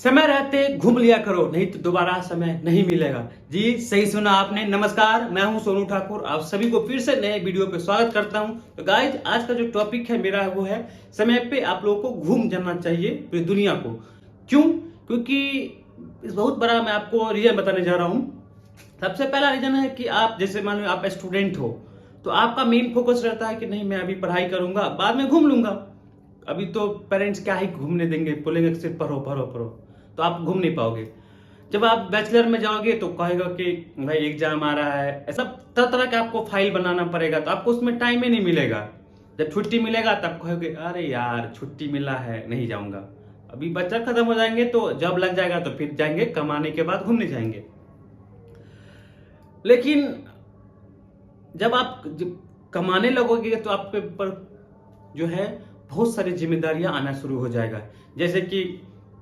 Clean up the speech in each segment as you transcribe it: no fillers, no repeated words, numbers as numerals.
समय रहते घूम लिया करो, नहीं तो दोबारा समय नहीं मिलेगा। जी सही सुना आपने। नमस्कार, मैं हूं सोनू ठाकुर, आप सभी को फिर से नए वीडियो पे स्वागत करता हूं। तो गाइज, आज का जो टॉपिक है मेरा वो है समय पे आप लोगों को घूम जाना चाहिए पूरी दुनिया को। क्यों? क्योंकि इस बहुत बड़ा मैं आपको रीजन बताने जा रहा हूं। सबसे पहला रीजन है कि आप जैसे मान लो आप स्टूडेंट हो, तो आपका मेन फोकस रहता है कि नहीं मैं अभी पढ़ाई करूंगा, बाद में घूम लूंगा। अभी तो पेरेंट्स क्या ही घूमने देंगे, बोलेंगे सिर्फ पढ़ो पढ़ो पढ़ो, तो आप घूम नहीं पाओगे। जब आप बैचलर में जाओगे तो कहेगा कि भाई एग्जाम आ रहा है, ऐसा तरह तरह का आपको फाइल बनाना पड़ेगा, तो आपको उसमें टाइम ही नहीं मिलेगा। जब छुट्टी मिलेगा तब कहोगे अरे यार छुट्टी मिला है नहीं जाऊंगा। अभी बच्चा खत्म हो जाएंगे तो जॉब लग जाएगा तो फिर जाएंगे, कमाने के बाद घूमने जाएंगे। लेकिन जब कमाने लगोगे तो आपके ऊपर जो है बहुत सारी जिम्मेदारियां आना शुरू हो जाएगा। जैसे कि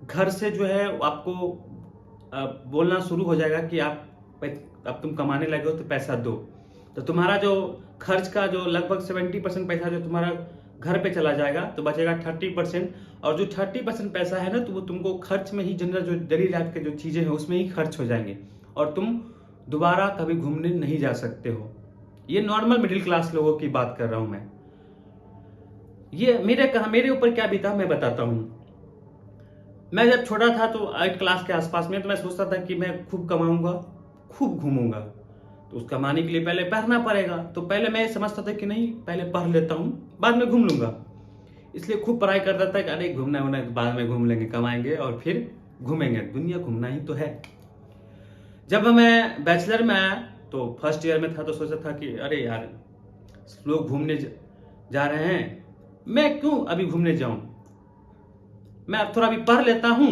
घर से जो है आपको बोलना शुरू हो जाएगा कि अब तुम कमाने लगे हो तो पैसा दो। तो तुम्हारा जो खर्च का जो लगभग 70% पैसा जो तुम्हारा घर पे चला जाएगा, तो बचेगा 30%। और जो 30% पैसा है ना, तो वो तुमको खर्च में ही, जनरल जो डेली लाइफ के जो चीजें हैं उसमें ही खर्च हो जाएंगे, और तुम दोबारा कभी घूमने नहीं जा सकते हो। ये नॉर्मल मिडिल क्लास लोगों की बात कर रहा हूं मैं। ये मेरे ऊपर क्या बीता मैं बताता हूं। मैं जब छोटा था तो 8 क्लास के आसपास में, तो मैं सोचता था कि मैं खूब कमाऊंगा, खूब घूमूंगा। तो उस कमाने के लिए पहले पढ़ना पड़ेगा, तो पहले मैं समझता था कि नहीं पहले पढ़ लेता हूं, बाद में घूम लूंगा। इसलिए खूब पढ़ाई करता था कि अरे घूमना होना बाद में घूम लेंगे, कमाएंगे और फिर घूमेंगे, दुनिया घूमना ही तो है। जब मैं बैचलर में आया तो फर्स्ट ईयर में था, तो सोचा था कि अरे यार लोग घूमने जा रहे हैं, मैं क्यों अभी घूमने जाऊं, मैं अब थोड़ा अभी पढ़ लेता हूं,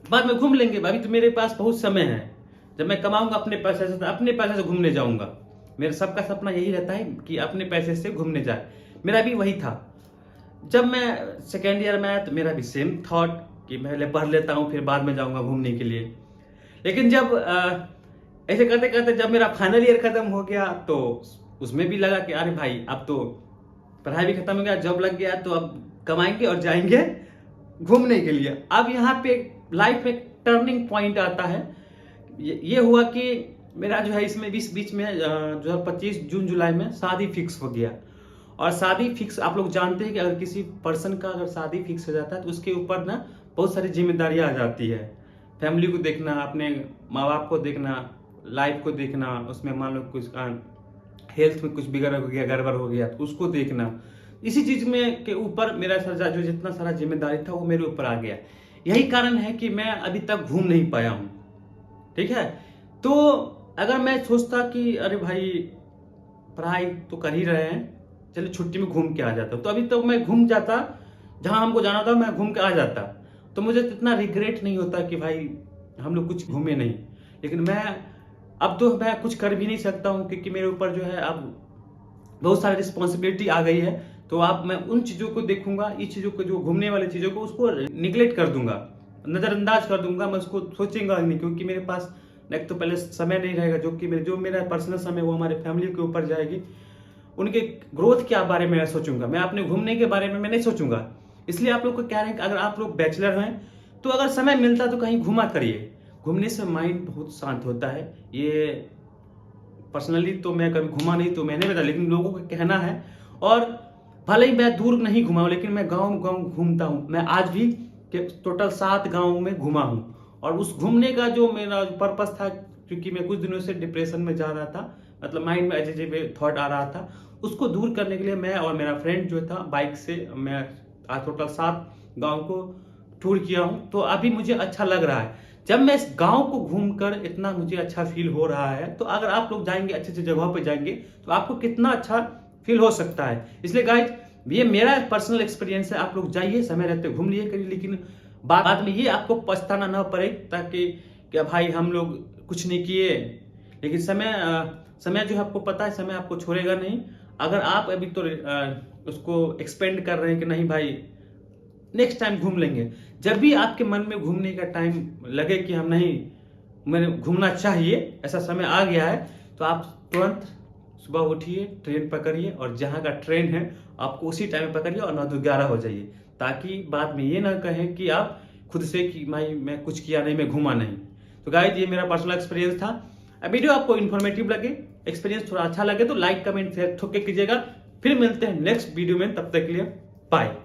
बाद में घूम लेंगे, अभी तो मेरे पास बहुत समय है। जब मैं कमाऊंगा अपने पैसे से तो अपने पैसे से घूमने जाऊंगा। मेरा सबका सपना यही रहता है कि अपने पैसे से घूमने जाए। मेरा भी वही था। जब मैं सेकेंड ईयर में आया तो मेरा भी सेम थॉट कि पहले पढ़ लेता हूं फिर बाद में जाऊंगा घूमने के लिए। लेकिन जब ऐसे करते करते जब मेरा फाइनल ईयर खत्म हो गया, तो उसमें भी लगा कि अरे भाई अब तो पढ़ाई भी खत्म हो गया, जॉब लग गया, तो अब कमाएंगे और जाएंगे घूमने के लिए। अब यहाँ पे लाइफ में टर्निंग पॉइंट आता है। ये हुआ कि मेरा जो है इसमें बीच में 2025 जून जुलाई में शादी फिक्स हो गया। और शादी फिक्स, आप लोग जानते हैं कि अगर किसी पर्सन का अगर शादी फिक्स हो जाता है तो उसके ऊपर ना बहुत सारी जिम्मेदारियां आ जाती है। फैमिली को देखना, अपने माँ बाप को देखना, लाइफ को देखना, उसमें मान लो कुछ हेल्थ में कुछ बिगड़ हो गया, गड़बड़ हो गया तो उसको देखना। इसी चीज में के ऊपर मेरा सारा जो जितना सारा जिम्मेदारी था वो मेरे ऊपर आ गया। यही कारण है कि मैं अभी तक घूम नहीं पाया हूं। ठीक है, तो अगर मैं सोचता कि अरे भाई पढ़ाई तो कर ही रहे हैं, चलिए छुट्टी में घूम के आ जाता, तो अभी तक मैं घूम जाता, जहां हमको जाना था मैं घूम के आ जाता। तो मुझे इतना रिग्रेट नहीं होता कि भाई हम लोग कुछ घूमे नहीं। लेकिन अब तो मैं कुछ कर भी नहीं सकता हूं, क्योंकि मेरे ऊपर जो है अब बहुत सारी रिस्पॉन्सिबिलिटी आ गई है। तो अब मैं उन चीजों को देखूंगा, इस चीजों को, जो घूमने वाली चीजों को, उसको निगलेक्ट कर दूंगा, नजरअंदाज कर दूंगा, मैं उसको सोचूंगा नहीं। क्योंकि मेरे पास एक तो पहले समय नहीं रहेगा, जो मेरा पर्सनल समय वो हमारे फैमिली के ऊपर जाएगी। उनके ग्रोथ के बारे में मैं सोचूंगा, मैं अपने घूमने के बारे में मैं नहीं सोचूंगा। इसलिए आप लोग को कह रहे हैं कि अगर आप लोग बैचलर हैं तो अगर समय मिलता तो कहीं घुमा करिए। घूमने से माइंड बहुत शांत होता है। ये पर्सनली तो मैं कभी घुमा नहीं तो मैंने बताया, लेकिन लोगों का कहना है। और भले ही मैं दूर नहीं घुमा हूं, लेकिन मैं गांव गांव घूमता हूं। मैं आज भी टोटल 7 गांवों में घुमा हूं। और उस घूमने का जो मेरा पर्पस था, क्योंकि मैं कुछ दिनों से डिप्रेशन में जा रहा था, मतलब माइंड में अजीब थॉट आ रहा था, उसको दूर करने के लिए मैं और मेरा फ्रेंड जो था बाइक से मैं आज टोटल 7 गांव को टूर किया हूं। तो अभी मुझे अच्छा लग रहा है। जब मैं इस गांव को घूमकर इतना मुझे अच्छा फील हो रहा है, तो अगर आप लोग जाएंगे अच्छे अच्छे जगहों पे जाएंगे तो आपको कितना अच्छा फील हो सकता है। इसलिए गाइज, ये मेरा पर्सनल एक्सपीरियंस है। आप लोग जाइए, समय रहते घूम लिए करिए, लेकिन बाद में ये आपको पछताना ना पड़े, ताकि क्या भाई हम लोग कुछ नहीं किए। लेकिन समय जो है आपको पता है, समय आपको छोड़ेगा नहीं। अगर आप अभी तो उसको एक्सपेंड कर रहे हैं कि नहीं भाई नेक्स्ट टाइम घूम लेंगे, जब भी आपके मन में घूमने का टाइम लगे कि हम नहीं, मैंने घूमना चाहिए, ऐसा समय आ गया है, तो आप तुरंत सुबह उठिए, ट्रेन पकड़िए, और जहां का ट्रेन है आपको उसी टाइम पकड़िए और 9 to 11 हो जाइए, ताकि बाद में ये ना कहें कि आप खुद से कि भाई मैं कुछ किया नहीं, मैं घूमा नहीं। तो गाइज ये मेरा पर्सनल एक्सपीरियंस था। वीडियो आपको इन्फॉर्मेटिव लगे, एक्सपीरियंस थोड़ा अच्छा लगे तो लाइक कमेंट शेयर ठोक के कीजिएगा। फिर मिलते हैं नेक्स्ट वीडियो में, तब तक के लिए बाय।